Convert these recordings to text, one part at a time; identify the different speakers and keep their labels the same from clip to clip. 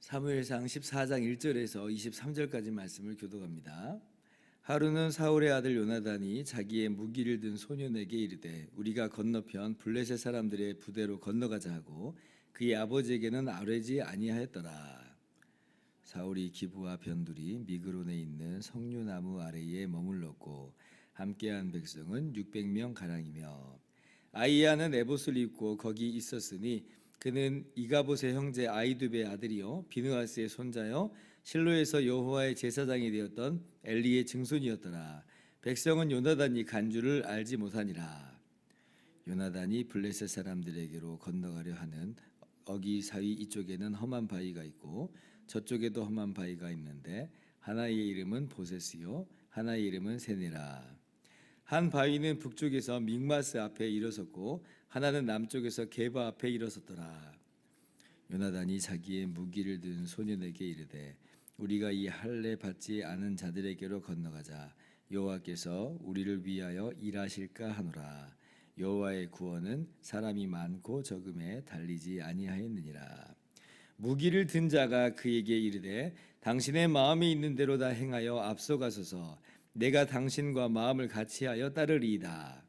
Speaker 1: 사무엘상 14장 1절에서 23절까지 말씀을 교독합니다. 하루는 사울의 아들 요나단이 자기의 무기를 든 소년에게 이르되 우리가 건너편 블레셋 사람들의 부대로 건너가자 하고 그의 아버지에게는 아뢰지 아니하였더라. 사울이 기브와 변두리 미그론에 있는 석류나무 아래에 머물렀고 함께한 백성은 600명 가량이며 아이야는 에봇을 입고 거기 있었으니 그는 이가봇의 형제 아이두베의 아들이요 비느하스의 손자요 실로에서 여호와의 제사장이 되었던 엘리의 증손이었더라. 백성은 요나단이 간 줄을 알지 못하니라. 요나단이 블레셋 사람들에게로 건너가려 하는 어기 사이 이쪽에는 험한 바위가 있고 저쪽에도 험한 바위가 있는데 하나의 이름은 보세스요 하나의 이름은 세네라. 한 바위는 북쪽에서 믹마스 앞에 일어섰고 하나는 남쪽에서 게바 앞에 일어섰더라. 요나단이 자기의 무기를 든 소년에게 이르되 우리가 이 할례 받지 않은 자들에게로 건너가자. 여호와께서 우리를 위하여 일하실까 하노라. 여호와의 구원은 사람이 많고 적음에 달리지 아니하였느니라. 무기를 든 자가 그에게 이르되 당신의 마음에 있는 대로 다 행하여 앞서가소서. 내가 당신과 마음을 같이하여 따르리이다.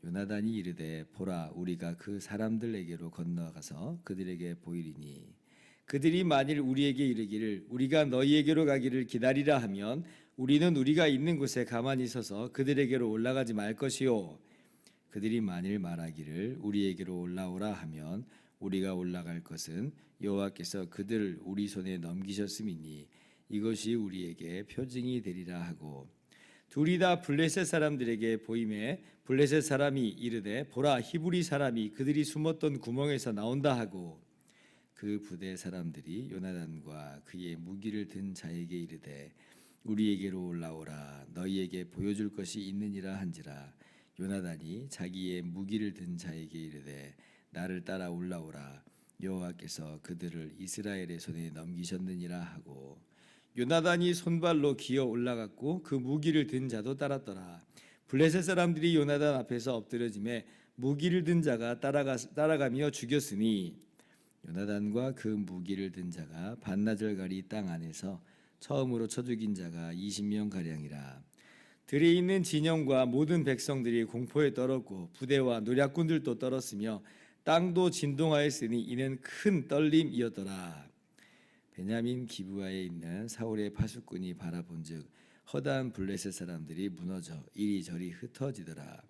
Speaker 1: 요나단이 이르되 보라 우리가 그 사람들에게로 건너가서 그들에게 보이리니 그들이 만일 우리에게 이르기를 우리가 너희에게로 가기를 기다리라 하면 우리는 우리가 있는 곳에 가만히 서서 그들에게로 올라가지 말 것이요 그들이 만일 말하기를 우리에게로 올라오라 하면 우리가 올라갈 것은 여호와께서 그들을 우리 손에 넘기셨음이니 이것이 우리에게 표징이 되리라 하고 둘이 다 블레셋 사람들에게 보임에 블레셋 사람이 이르되 보라 히브리 사람이 그들이 숨었던 구멍에서 나온다 하고 그 부대 사람들이 요나단과 그의 무기를 든 자에게 이르되 우리에게로 올라오라 너희에게 보여줄 것이 있느니라 한지라. 요나단이 자기의 무기를 든 자에게 이르되 나를 따라 올라오라 여호와께서 그들을 이스라엘의 손에 넘기셨느니라 하고 요나단이 손발로 기어 올라갔고 그 무기를 든 자도 따랐더라. 블레셋 사람들이 요나단 앞에서 엎드려지매 무기를 든 자가 따라가며 죽였으니 요나단과 그 무기를 든 자가 반나절가리 땅 안에서 처음으로 쳐 죽인 자가 20명 가량이라. 들에 있는 진영과 모든 백성들이 공포에 떨었고 부대와 노략군들도 떨었으며 땅도 진동하였으니 이는 큰 떨림이었더라. 베냐민 기브아에 있는 사울의 파수꾼이 바라본즉 허다한 블레셋 사람들이 무너져 이리저리 흩어지더라.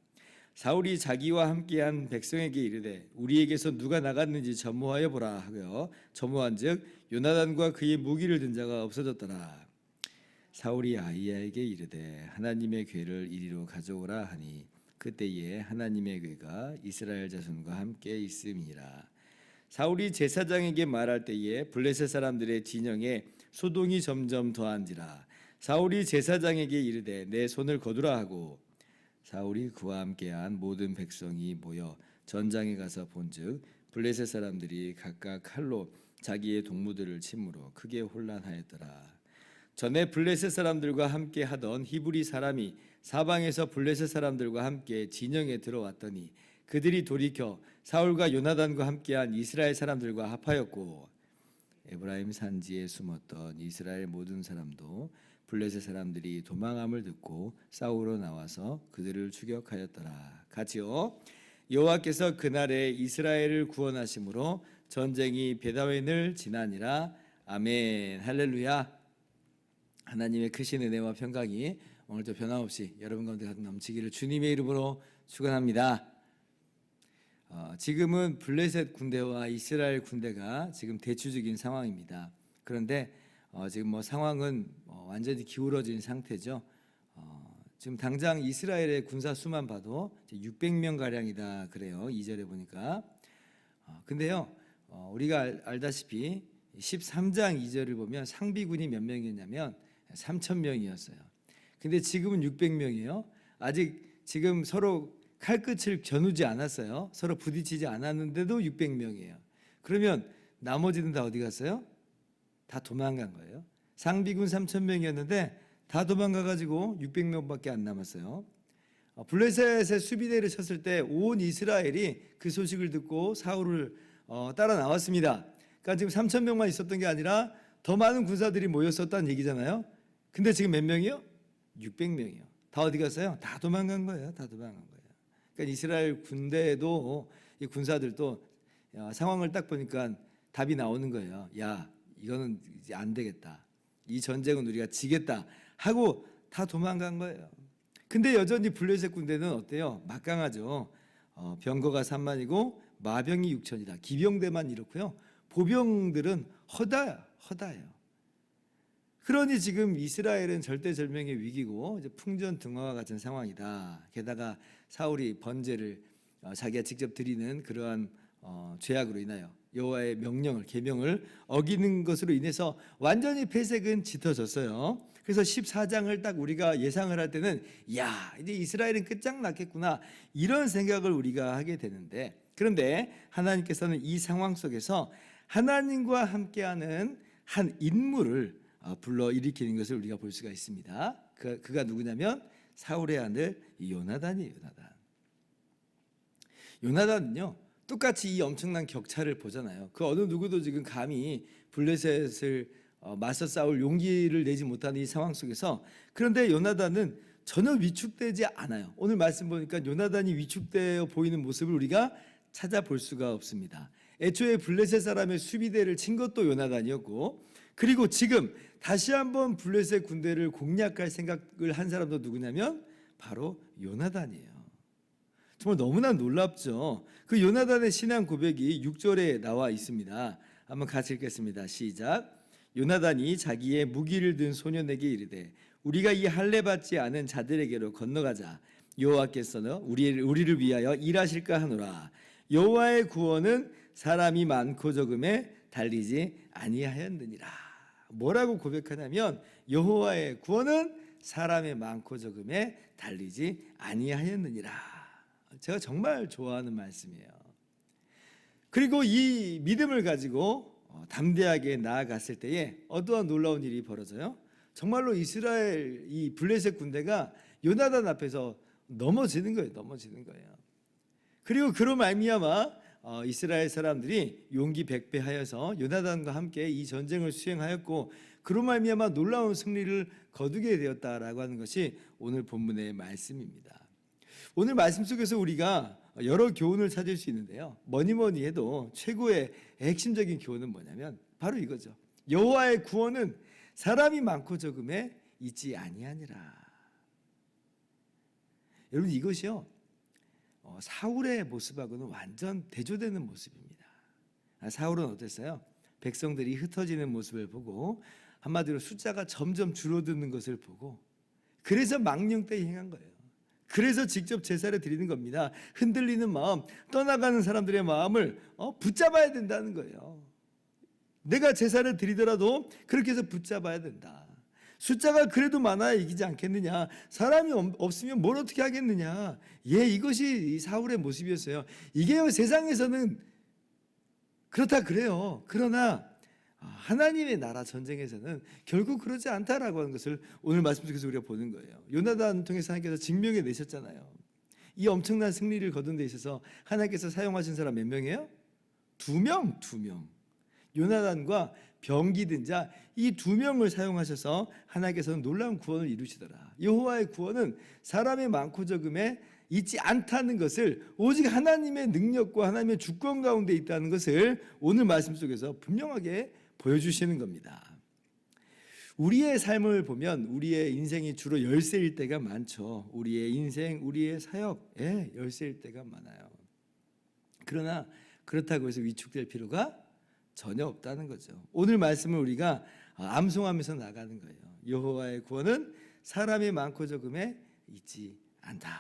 Speaker 1: 사울이 자기와 함께한 백성에게 이르되 우리에게서 누가 나갔는지 점호하여 보라 하여 점호한즉 요나단과 그의 무기를 든 자가 없어졌더라. 사울이 아이야에게 이르되 하나님의 궤를 이리로 가져오라 하니 그때에 하나님의 궤가 이스라엘 자손과 함께 있음이니라. 사울이 제사장에게 말할 때에 블레셋 사람들의 진영에 소동이 점점 더한지라. 사울이 제사장에게 이르되 내 손을 거두라 하고 사울이 그와 함께한 모든 백성이 모여 전장에 가서 본즉 블레셋 사람들이 각각 칼로 자기의 동무들을 치므로 크게 혼란하였더라. 전에 블레셋 사람들과 함께 하던 히브리 사람이 사방에서 블레셋 사람들과 함께 진영에 들어왔더니 그들이 돌이켜 사울과 요나단과 함께한 이스라엘 사람들과 합하였고 에브라임 산지에 숨었던 이스라엘 모든 사람도 블레셋 사람들이 도망함을 듣고 싸우러 나와서 그들을 추격하였더라. 같이요. 여호와께서 그날에 이스라엘을 구원하심으로 전쟁이 베다웬을 지나니라. 아멘. 할렐루야. 하나님의 크신 은혜와 평강이 오늘도 변함없이 여러분 가운데 가득 넘치기를 주님의 이름으로 축원합니다. 지금은 블레셋 군대와 이스라엘 군대가 지금 대치 중인 상황입니다. 그런데 지금 상황은 완전히 기울어진 상태죠. 지금 당장 이스라엘의 군사 수만 봐도 600명 가량이다 그래요. 2절에 보니까. 근데요, 우리가 알다시피 13장 2절을 보면 상비군이 몇 명이었냐면 3,000명이었어요. 근데 지금은 600명이에요. 아직 지금 서로 칼끝을 겨누지 않았어요. 서로 부딪히지 않았는데도 600명이에요. 그러면 나머지는 다 어디 갔어요? 다 도망간 거예요. 상비군 3,000명이었는데 다 도망가가지고 600명밖에 안 남았어요. 블레셋의 수비대를 쳤을 때 온 이스라엘이 그 소식을 듣고 사울을 따라 나왔습니다. 그러니까 지금 3,000명만 있었던 게 아니라 더 많은 군사들이 모였었다는 얘기잖아요. 근데 지금 몇 명이요? 600명이요. 다 어디 갔어요? 다 도망간 거예요. 다 도망간 거예요. 그러니까 이스라엘 군대도 이 군사들도 상황을 딱 보니까 답이 나오는 거예요. 야, 이거는 이제 안 되겠다. 이 전쟁은 우리가 지겠다 하고 다 도망간 거예요. 근데 여전히 블레셋 군대는 어때요? 막강하죠. 병거가 3만이고 마병이 6천이다. 기병대만 이렇고요. 보병들은 허다해요. 그러니 지금 이스라엘은 절대절명의 위기고 이제 풍전등화와 같은 상황이다. 게다가 사울이 번제를 자기가 직접 드리는 그러한 죄악으로 인하여 여호와의 명령을 계명을 어기는 것으로 인해서 완전히 패색은 짙어졌어요. 그래서 14장을 딱 우리가 예상을 할 때는 야, 이제 이스라엘은 끝장났겠구나 이런 생각을 우리가 하게 되는데, 그런데 하나님께서는 이 상황 속에서 하나님과 함께하는 한 인물을 불러 일으키는 것을 우리가 볼 수가 있습니다. 그가 누구냐면 사울의 아들 요나단이에요. 요나단은요 똑같이 이 엄청난 격차를 보잖아요. 그 어느 누구도 지금 감히 블레셋을 맞서 싸울 용기를 내지 못하는 이 상황 속에서, 그런데 요나단은 전혀 위축되지 않아요. 오늘 말씀 보니까 요나단이 위축되어 보이는 모습을 우리가 찾아볼 수가 없습니다. 애초에 블레셋 사람의 수비대를 친 것도 요나단이었고, 그리고 지금 다시 한번 블레셋 군대를 공략할 생각을 한 사람도 누구냐면 바로 요나단이에요. 정말 너무나 놀랍죠. 그 요나단의 신앙 고백이 6절에 나와 있습니다. 한번 같이 읽겠습니다. 시작. 요나단이 자기의 무기를 든 소년에게 이르되 우리가 이 할례 받지 않은 자들에게로 건너가자. 여호와께서는 우리를 위하여 일하실까 하노라. 여호와의 구원은 사람이 많고 적음에 달리지 아니하였느니라. 뭐라고 고백하냐면 여호와의 구원은 사람의 많고 적음에 달리지 아니하였느니라. 제가 정말 좋아하는 말씀이에요. 그리고 이 믿음을 가지고 담대하게 나아갔을 때에 어떠한 놀라운 일이 벌어져요? 정말로 이스라엘 이 블레셋 군대가 요나단 앞에서 넘어지는 거예요. 그리고 그로 말미암아 이스라엘 사람들이 용기 백배하여서 요나단과 함께 이 전쟁을 수행하였고, 그로 말미암아 놀라운 승리를 거두게 되었다라고 하는 것이 오늘 본문의 말씀입니다. 오늘 말씀 속에서 우리가 여러 교훈을 찾을 수 있는데요. 뭐니 해도 최고의 핵심적인 교훈은 뭐냐면 바로 이거죠. 여호와의 구원은 사람이 많고 적음에 있지 아니하니라. 여러분, 이것이요 사울의 모습하고는 완전 대조되는 모습입니다. 사울은 어땠어요? 백성들이 흩어지는 모습을 보고, 한마디로 숫자가 점점 줄어드는 것을 보고, 그래서 망령되이 행한 거예요. 그래서 직접 제사를 드리는 겁니다. 흔들리는 마음, 떠나가는 사람들의 마음을 붙잡아야 된다는 거예요. 내가 제사를 드리더라도 그렇게 해서 붙잡아야 된다. 숫자가 그래도 많아야 이기지 않겠느냐. 사람이 없으면 뭘 어떻게 하겠느냐. 이것이 사울의 모습이었어요. 이게요, 세상에서는 그렇다 그래요. 그러나 하나님의 나라 전쟁에서는 결국 그러지 않다라고 하는 것을 오늘 말씀 속에서 우리가 보는 거예요. 요나단 통해서 하나님께서 증명해 내셨잖아요. 이 엄청난 승리를 거둔 데 있어서 하나님께서 사용하신 사람 몇 명이에요? 2명. 요나단과 병기 든 자 이 2명을 사용하셔서 하나님께서는 놀라운 구원을 이루시더라. 여호와의 구원은 사람의 많고 적음에 있지 않다는 것을, 오직 하나님의 능력과 하나님의 주권 가운데 있다는 것을 오늘 말씀 속에서 분명하게 보여주시는 겁니다. 우리의 삶을 보면 우리의 인생이 주로 열쇠일 때가 많죠. 우리의 인생, 우리의 사역에 열쇠일 때가 많아요. 그러나 그렇다고 해서 위축될 필요가 전혀 없다는 거죠. 오늘 말씀을 우리가 암송하면서 나가는 거예요. 여호와의 구원은 사람의 많고 적음에 있지 않다.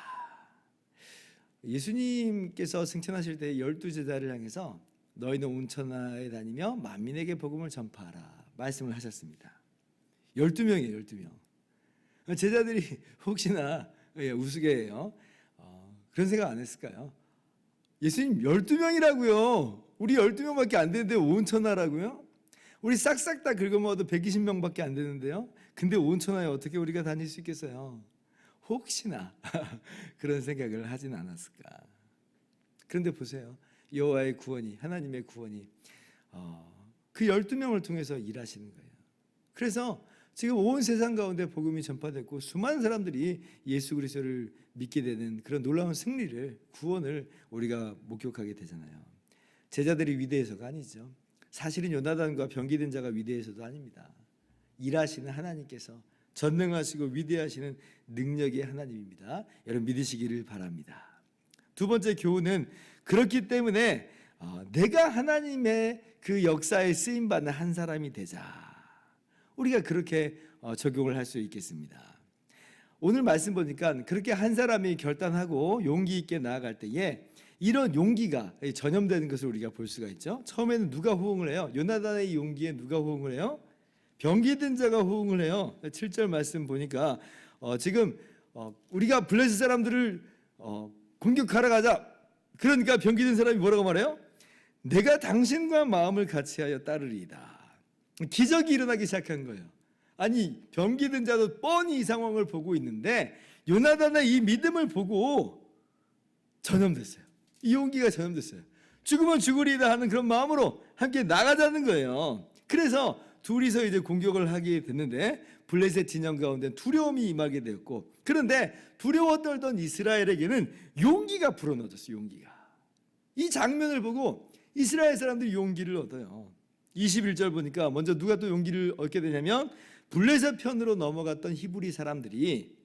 Speaker 1: 예수님께서 승천하실 때 12제자를 향해서 너희는 온 천하에 다니며 만민에게 복음을 전파하라 말씀을 하셨습니다. 12명이에요. 12명. 제자들이 혹시나 우스개예요. 그런 생각 안 했을까요? 예수님 12명이라고요. 우리 12명밖에 안 되는데 온천하라고요? 우리 싹싹 다 긁어모아도 120명밖에 안 되는데요. 근데 온천하에 어떻게 우리가 다닐 수 있겠어요? 혹시나 그런 생각을 하진 않았을까. 그런데 보세요. 여호와의 구원이, 하나님의 구원이 그 12명을 통해서 일하시는 거예요. 그래서 지금 온 세상 가운데 복음이 전파됐고 수많은 사람들이 예수 그리스도를 믿게 되는 그런 놀라운 승리를, 구원을 우리가 목격하게 되잖아요. 제자들이 위대해서가 아니죠. 사실은 요나단과 병기된 자가 위대해서도 아닙니다. 일하시는 하나님께서 전능하시고 위대하시는 능력의 하나님입니다. 여러분 믿으시기를 바랍니다. 두 번째 교훈은 그렇기 때문에 내가 하나님의 그 역사에 쓰임받는 한 사람이 되자. 우리가 그렇게 적용을 할 수 있겠습니다. 오늘 말씀 보니까 그렇게 한 사람이 결단하고 용기 있게 나아갈 때에 이런 용기가 전염되는 것을 우리가 볼 수가 있죠. 처음에는 누가 호응을 해요? 요나단의 용기에 누가 호응을 해요? 병기든 자가 호응을 해요. 7절 말씀 보니까 지금 우리가 블레셋 사람들을 공격하러 가자. 그러니까 병기든 사람이 뭐라고 말해요? 내가 당신과 마음을 같이하여 따르리이다. 기적이 일어나기 시작한 거예요. 아니 병기든 자도 뻔히 이 상황을 보고 있는데 요나단의 이 믿음을 보고 전염됐어요. 이 용기가 전염됐어요. 죽으면 죽으리이다 하는 그런 마음으로 함께 나가자는 거예요. 그래서 둘이서 이제 공격을 하게 됐는데 블레셋 진영 가운데 두려움이 임하게 되었고, 그런데 두려워 떨던 이스라엘에게는 용기가 불어넣어졌어요. 용기가. 이 장면을 보고 이스라엘 사람들이 용기를 얻어요. 21절 보니까 먼저 누가 또 용기를 얻게 되냐면 블레셋 편으로 넘어갔던 히브리 사람들이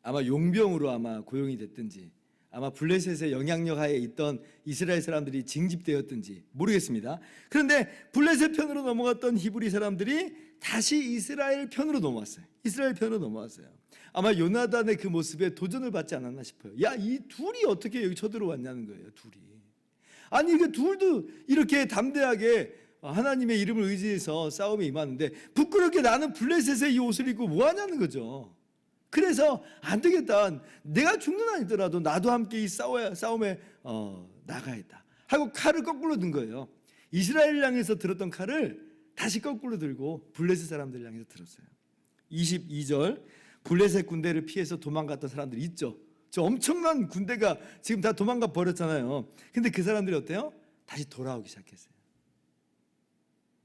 Speaker 1: 아마 용병으로 아마 고용이 됐든지 아마 블레셋의 영향력 하에 있던 이스라엘 사람들이 징집되었든지 모르겠습니다. 그런데 블레셋 편으로 넘어갔던 히브리 사람들이 다시 이스라엘 편으로 넘어왔어요. 이스라엘 편으로 넘어왔어요. 아마 요나단의 그 모습에 도전을 받지 않았나 싶어요. 야, 이 둘이 어떻게 여기 쳐들어왔냐는 거예요. 둘이. 아니 그 둘도 이렇게 담대하게 하나님의 이름을 의지해서 싸움에 임하는데 부끄럽게 나는 블레셋의 이 옷을 입고 뭐 하냐는 거죠. 그래서 안 되겠다. 내가 죽는 아니더라도 나도 함께 이 싸움에 나가야겠다 하고 칼을 거꾸로 든 거예요. 이스라엘 향해서 들었던 칼을 다시 거꾸로 들고 블레셋 사람들 향해서 들었어요. 22절 블레셋 군대를 피해서 도망갔던 사람들이 있죠. 저 엄청난 군대가 지금 다 도망가 버렸잖아요. 근데 그 사람들이 어때요? 다시 돌아오기 시작했어요.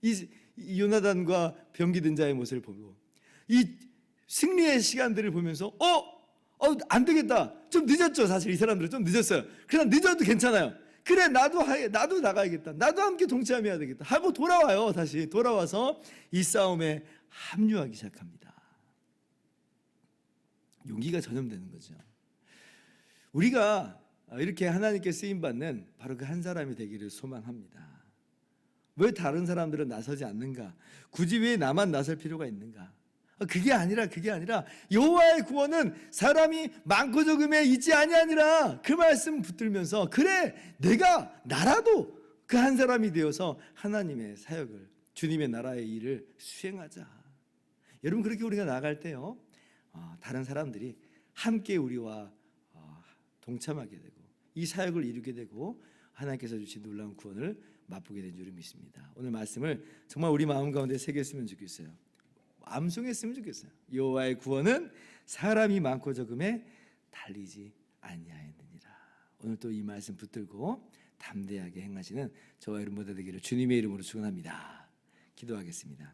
Speaker 1: 이 요나단과 병기든 자의 모습을 보고 이 승리의 시간들을 보면서 안 되겠다. 좀 늦었죠. 사실 이 사람들은 좀 늦었어요. 그냥 늦어도 괜찮아요. 그래 나도 나가야겠다. 나도 함께 동참해야 되겠다 하고 돌아와요. 다시 돌아와서 이 싸움에 합류하기 시작합니다. 용기가 전염되는 거죠. 우리가 이렇게 하나님께 쓰임받는 바로 그 한 사람이 되기를 소망합니다. 왜 다른 사람들은 나서지 않는가? 굳이 왜 나만 나설 필요가 있는가? 그게 아니라 여호와의 구원은 사람이 많고 적음에 있지 아니하니라. 그 말씀 붙들면서 그래 나라도 그 한 사람이 되어서 하나님의 사역을, 주님의 나라의 일을 수행하자. 여러분 그렇게 우리가 나갈 때요 다른 사람들이 함께 우리와 동참하게 되고 이 사역을 이루게 되고 하나님께서 주신 놀라운 구원을 맛보게 된 줄 믿습니다. 오늘 말씀을 정말 우리 마음 가운데 새겼으면 좋겠어요. 암송했으면 좋겠어요. 여호와의 구원은 사람이 많고 적음에 달리지 아니하였느니라. 오늘 또 이 말씀 붙들고 담대하게 행하시는 저와 여러분 모두 되기를 주님의 이름으로 축원합니다. 기도하겠습니다.